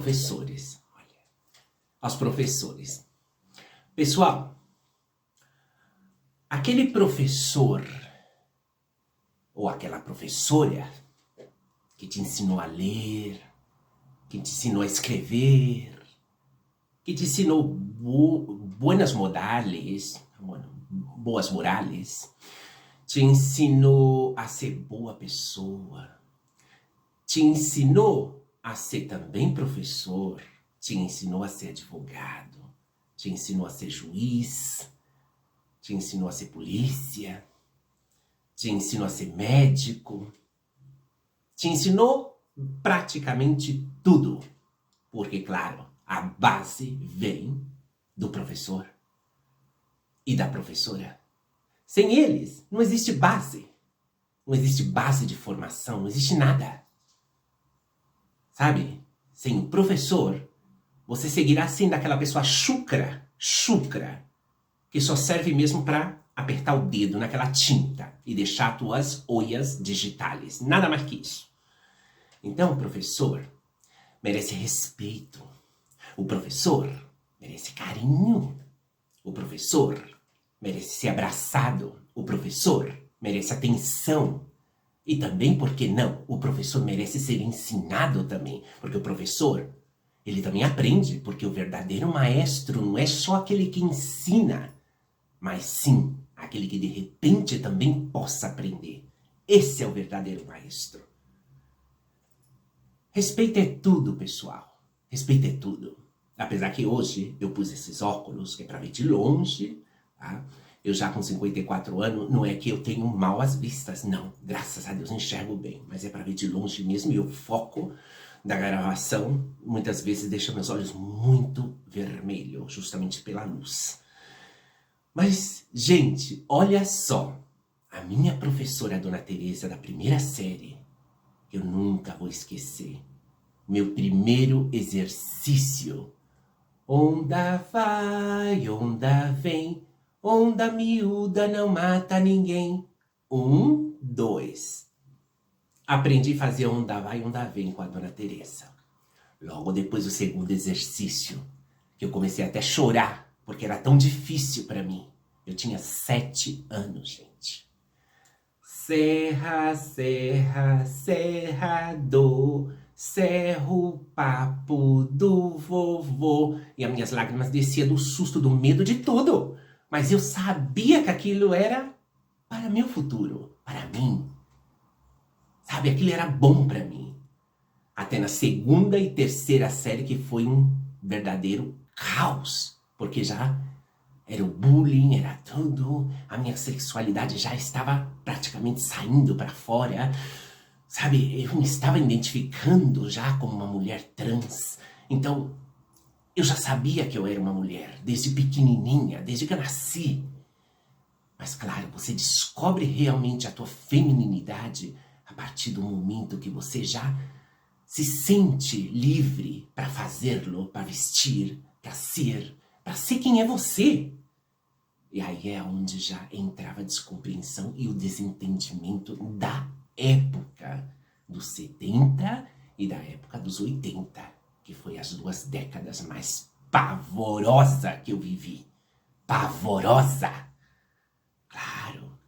professores. Olha, aos professores. Pessoal, aquele professor ou aquela professora que te ensinou a ler, que te ensinou a escrever, que te ensinou boas modales, te ensinou a ser boa pessoa, te ensinou a ser também professor, te ensinou a ser advogado, te ensinou a ser juiz, te ensinou a ser polícia, te ensinou a ser médico, te ensinou praticamente tudo. Porque, claro, a base vem do professor e da professora. Sem eles, não existe base. Não existe base de formação, não existe nada. Sabe? Sem o professor, você seguirá sendo aquela pessoa chucra, que só serve mesmo para apertar o dedo naquela tinta e deixar tuas huellas digitais. Nada mais que isso. Então, o professor merece respeito. O professor merece carinho. O professor merece ser abraçado. O professor merece atenção. E também, por que não, o professor merece ser ensinado também. Porque o professor, ele também aprende. Porque o verdadeiro maestro não é só aquele que ensina, mas sim aquele que de repente também possa aprender. Esse é o verdadeiro maestro. Respeito é tudo, pessoal. Respeito é tudo. Apesar que hoje eu pus esses óculos, que é pra ver de longe, tá? Eu já com 54 anos, não é que eu tenho mal às vistas, não. Graças a Deus eu enxergo bem, mas é pra ver de longe mesmo e o foco da gravação muitas vezes deixa meus olhos muito vermelhos, justamente pela luz. Mas, gente, olha só. A minha professora, a Dona Teresa, da primeira série, eu nunca vou esquecer. Meu primeiro exercício. Onda vai, onda vem, onda miúda não mata ninguém. 1, 2. Aprendi a fazer onda vai, onda vem com a Dona Teresa. Logo depois do segundo exercício, que eu comecei até a chorar, porque era tão difícil para mim. Eu tinha 7 anos, gente. Serra, serra, serrador, cerro papo do vovô. E as minhas lágrimas desciam do susto, do medo, de tudo. Mas eu sabia que aquilo era para meu futuro, para mim. Sabe, aquilo era bom para mim. Até na segunda e terceira série, que foi um verdadeiro caos. Porque já era o bullying, era tudo. A minha sexualidade já estava praticamente saindo para fora. Sabe, eu me estava identificando já como uma mulher trans. Então, eu já sabia que eu era uma mulher, desde pequenininha, desde que eu nasci. Mas claro, você descobre realmente a tua femininidade a partir do momento que você já se sente livre para fazê-lo, para vestir, para ser quem é você. E aí é onde já entrava a descompreensão e o desentendimento da época dos 70 e da época dos 80, que foi as 2 décadas mais pavorosas que eu vivi. Pavorosa! Claro.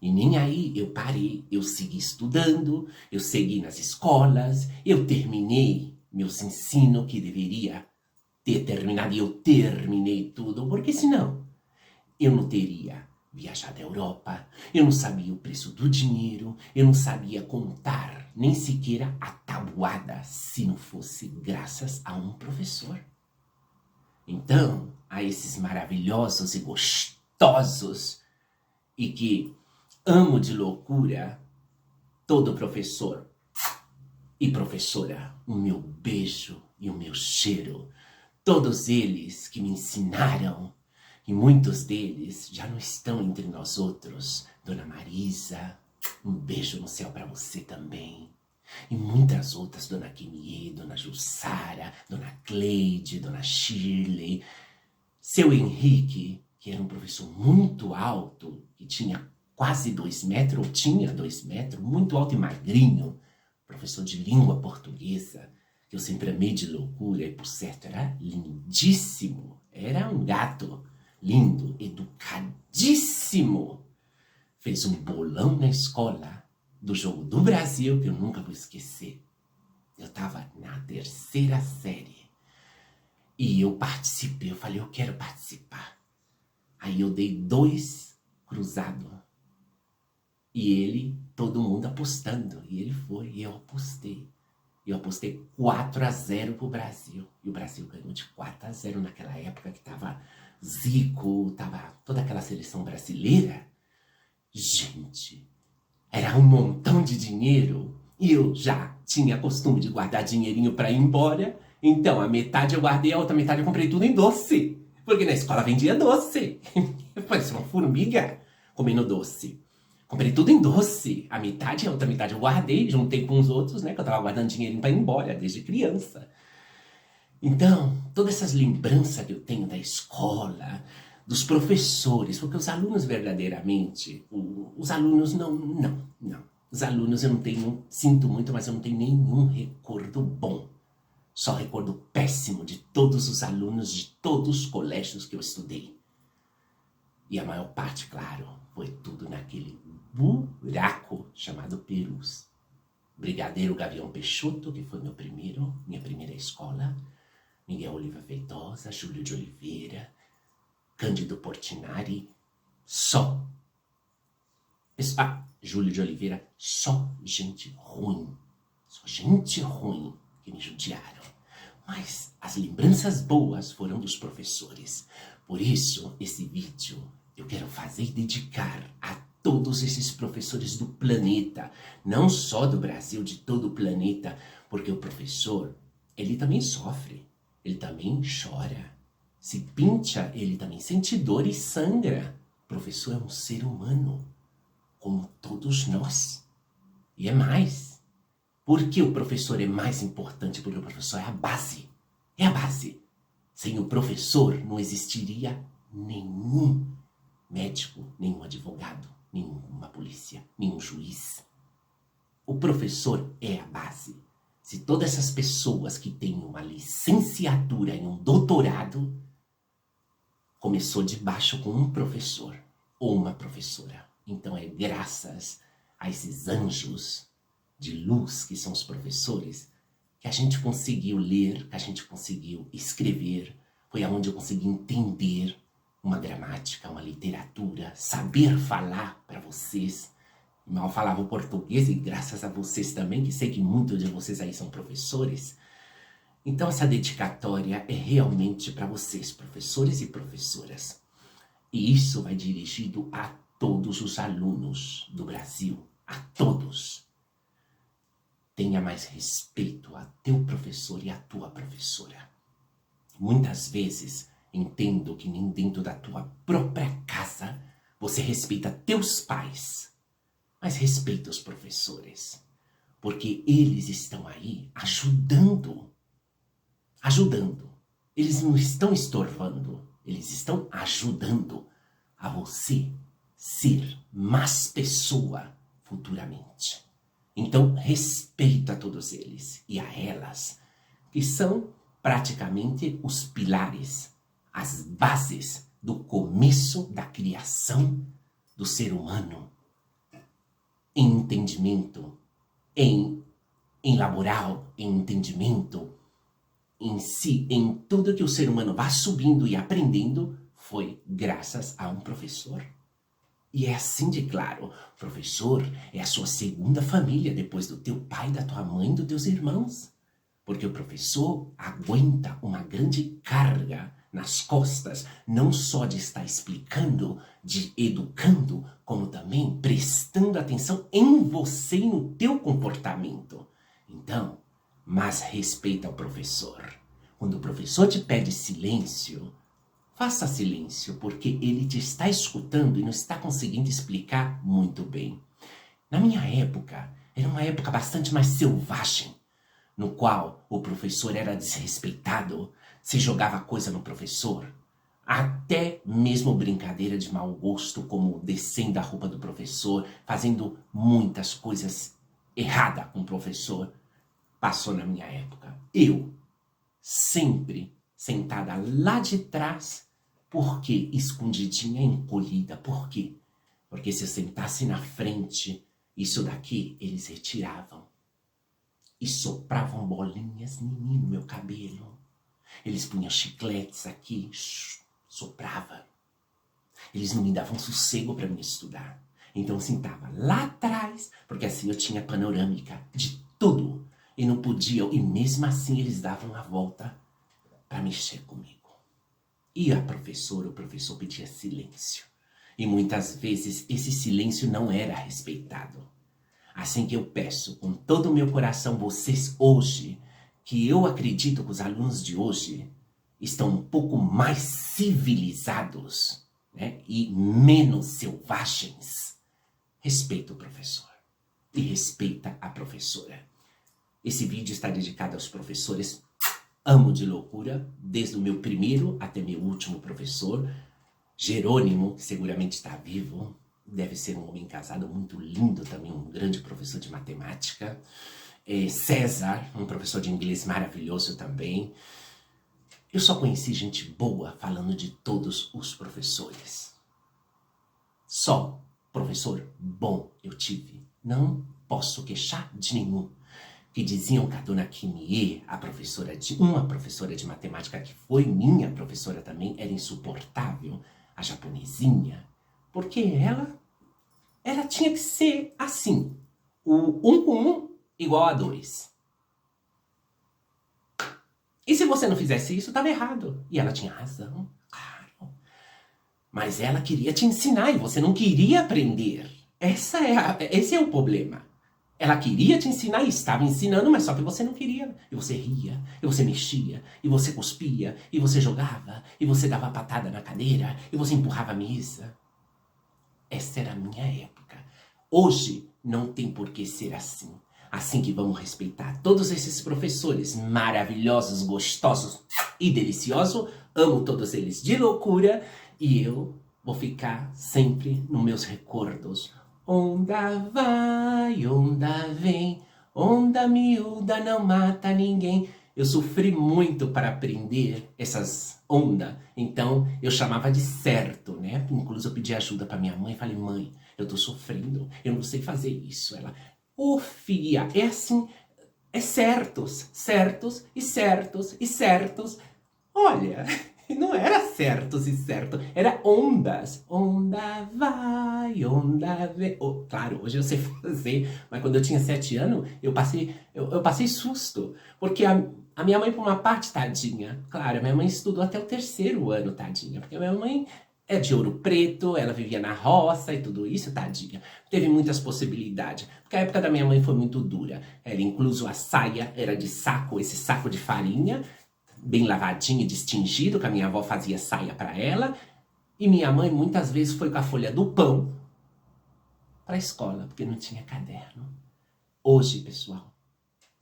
E nem aí eu parei, eu segui estudando, eu segui nas escolas, eu terminei meus ensinos que deveria ter terminado e eu terminei tudo, porque senão eu não teria viajado à Europa, eu não sabia o preço do dinheiro, eu não sabia contar nem sequer a tabuada se não fosse graças a um professor. Então, a esses maravilhosos e gostosos e que amo de loucura, todo professor e professora, o meu beijo e o meu cheiro, todos eles que me ensinaram. E muitos deles já não estão entre nós outros. Dona Marisa, um beijo no céu para você também. E muitas outras, Dona Kenie, Dona Jussara, Dona Cleide, Dona Shirley. Seu Henrique, que era um professor muito alto, que tinha quase 2 metros, ou tinha 2 metros, muito alto e magrinho. Professor de língua portuguesa, que eu sempre amei de loucura, e por certo era lindíssimo. Era um gato lindo, educadíssimo. Fez um bolão na escola do jogo do Brasil que eu nunca vou esquecer. Eu estava na 3ª série e eu participei. Eu falei, eu quero participar. Aí eu dei 2 cruzados. E ele, todo mundo apostando. E ele foi, e eu apostei. Eu apostei 4-0 pro Brasil. E o Brasil ganhou de 4-0 naquela época que tava Zico, tava toda aquela seleção brasileira. Gente, era um montão de dinheiro. E eu já tinha costume de guardar dinheirinho pra ir embora. Então, a metade eu guardei, a outra metade eu comprei tudo em doce. Porque na escola vendia doce. Eu parecia uma formiga comendo doce. Comprei tudo em doce. A metade, a outra metade eu guardei, juntei com os outros, né? Que eu tava guardando dinheirinho pra ir embora, desde criança. Então, todas essas lembranças que eu tenho da escola, dos professores, porque os alunos verdadeiramente, os alunos não. Os alunos eu não tenho, sinto muito, mas eu não tenho nenhum recordo bom. Só recordo péssimo de todos os alunos de todos os colégios que eu estudei. E a maior parte, claro, foi tudo naquele buraco chamado Perus. Brigadeiro Gavião Peixoto, que foi minha primeira escola. Miguel Oliva Feitosa, Júlio de Oliveira, Cândido Portinari, só. Júlio de Oliveira, só gente ruim. Só gente ruim que me judiaram. Mas as lembranças boas foram dos professores. Por isso, esse vídeo eu quero fazer e dedicar a todos esses professores do planeta. Não só do Brasil, de todo o planeta. Porque o professor, ele também sofre. Ele também chora. Se pincha, ele também sente dor e sangra. O professor é um ser humano, como todos nós. E é mais. Por que o professor é mais importante? Porque o professor é a base. É a base. Sem o professor não existiria nenhum médico, nenhum advogado, nenhuma polícia, nenhum juiz. O professor é a base. Se todas essas pessoas que têm uma licenciatura e um doutorado começou de baixo com um professor ou uma professora. Então é graças a esses anjos de luz que são os professores que a gente conseguiu ler, que a gente conseguiu escrever. Foi aonde eu consegui entender uma gramática, uma literatura, saber falar para vocês. Mal falava o português e graças a vocês também, que sei que muitos de vocês aí são professores. Então essa dedicatória é realmente para vocês, professores e professoras. E isso vai dirigido a todos os alunos do Brasil, a todos. Tenha mais respeito a teu professor e a tua professora. Muitas vezes entendo que nem dentro da tua própria casa você respeita teus pais. Mas respeita os professores, porque eles estão aí ajudando. Eles não estão estorvando, eles estão ajudando a você ser mais pessoa futuramente. Então, respeita todos eles e a elas, que são praticamente os pilares, as bases do começo da criação do ser humano. Em entendimento, em laboral, em entendimento, em si, em tudo que o ser humano vai subindo e aprendendo, foi graças a um professor. E é assim de claro, o professor é a sua segunda família depois do teu pai, da tua mãe, dos teus irmãos. Porque o professor aguenta uma grande carga nas costas, não só de estar explicando, de educando, como também prestando atenção em você e no teu comportamento. Então, mas respeita o professor. Quando o professor te pede silêncio, faça silêncio, porque ele te está escutando e não está conseguindo explicar muito bem. Na minha época, era uma época bastante mais selvagem, no qual o professor era desrespeitado, se jogava coisa no professor, até mesmo brincadeira de mau gosto, como descendo a roupa do professor, fazendo muitas coisas erradas com o professor, passou na minha época. Eu, sempre sentada lá de trás, porque escondidinha, encolhida. Por quê? Porque se eu sentasse na frente, isso daqui eles retiravam. E sopravam bolinhas em mim, no meu cabelo. Eles punham chicletes aqui, soprava. Eles não me davam sossego para me estudar. Então eu sentava lá atrás, porque assim eu tinha panorâmica de tudo. E não podiam, e mesmo assim eles davam a volta para mexer comigo. E a professora, o professor pedia silêncio. E muitas vezes esse silêncio não era respeitado. Assim que eu peço com todo o meu coração, vocês hoje, que eu acredito que os alunos de hoje estão um pouco mais civilizados, né, e menos selvagens. Respeita o professor e respeita a professora. Esse vídeo está dedicado aos professores. Amo de loucura, desde o meu primeiro até meu último professor. Jerônimo, que seguramente está vivo, deve ser um homem casado muito lindo também, um grande professor de matemática. César, um professor de inglês maravilhoso também. Eu só conheci gente boa falando de todos os professores. Só professor bom eu tive. Não posso queixar de nenhum. Que diziam que a dona Kimie, uma professora de matemática que foi minha professora também, era insuportável, a japonesinha, porque ela tinha que ser assim, o 1 com 1 igual a 2. E se você não fizesse isso, estava errado. E ela tinha razão, claro. Mas ela queria te ensinar e você não queria aprender. Esse é o problema. Ela queria te ensinar e estava ensinando, mas só que você não queria. E você ria, e você mexia, e você cuspia, e você jogava, e você dava patada na cadeira, e você empurrava a mesa. Essa era a minha época. Hoje não tem por que ser assim. Assim que vamos respeitar todos esses professores maravilhosos, gostosos e deliciosos. Amo todos eles de loucura. E eu vou ficar sempre nos meus recordos. Onda vai, onda vem, onda miúda não mata ninguém. Eu sofri muito para aprender essas ondas, então eu chamava de certo, né? Inclusive eu pedi ajuda para minha mãe e falei, mãe, eu tô sofrendo, eu não sei fazer isso. Ela, filha, é assim, é certos, certos e certos e certos. Olha, não era certos e certo, era ondas. Onda vai, onda vem. Oh, claro, hoje eu sei fazer, mas quando eu tinha 7 anos, eu passei susto. Porque a minha mãe, por uma parte, tadinha, claro, a minha mãe estudou até o 3º ano, tadinha. Porque a minha mãe é de Ouro Preto, ela vivia na roça e tudo isso, tadinha. Teve muitas possibilidades, porque a época da minha mãe foi muito dura. Ela, incluso a saia, era de saco, esse saco de farinha, bem lavadinho e distingido, que a minha avó fazia saia para ela. E minha mãe muitas vezes foi com a folha do pão para a escola, porque não tinha caderno. Hoje, pessoal,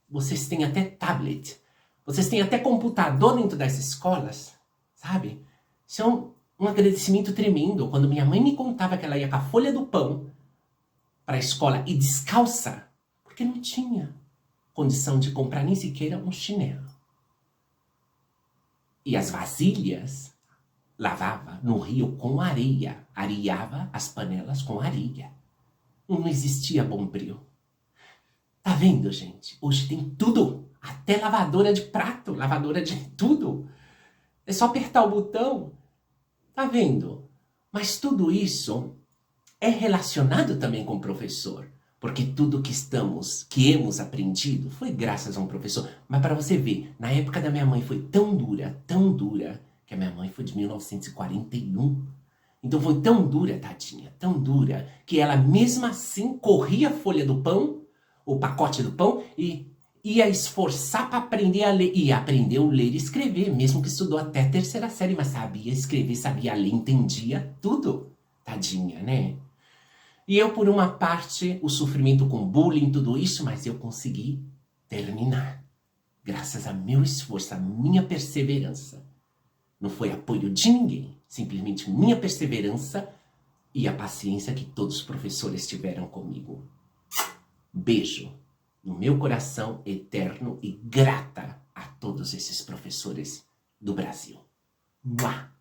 vocês têm até tablet, vocês têm até computador dentro das escolas, sabe? Isso é um agradecimento tremendo. Quando minha mãe me contava que ela ia com a folha do pão para a escola e descalça, porque não tinha condição de comprar nem sequer um chinelo. E as vasilhas lavava no rio com areia. Areava as panelas com areia. Não existia Bombril. Tá vendo, gente? Hoje tem tudo. Até lavadora de prato, lavadora de tudo. É só apertar o botão. Tá vendo? Mas tudo isso é relacionado também com o professor. Porque tudo que hemos aprendido foi graças a um professor. Mas para você ver, na época da minha mãe foi tão dura, que a minha mãe foi de 1941. Então foi tão dura, tadinha, tão dura, que ela mesmo assim corria a folha do pão, o pacote do pão, e ia esforçar para aprender a ler. E aprendeu a ler e escrever, mesmo que estudou até a 3ª série, mas sabia escrever, sabia ler, entendia tudo. Tadinha, né? E eu, por uma parte, o sofrimento com bullying, tudo isso, mas eu consegui terminar. Graças a meu esforço, a minha perseverança. Não foi apoio de ninguém, simplesmente minha perseverança e a paciência que todos os professores tiveram comigo. Beijo. no meu coração eterno e grata a todos esses professores do Brasil. Mua!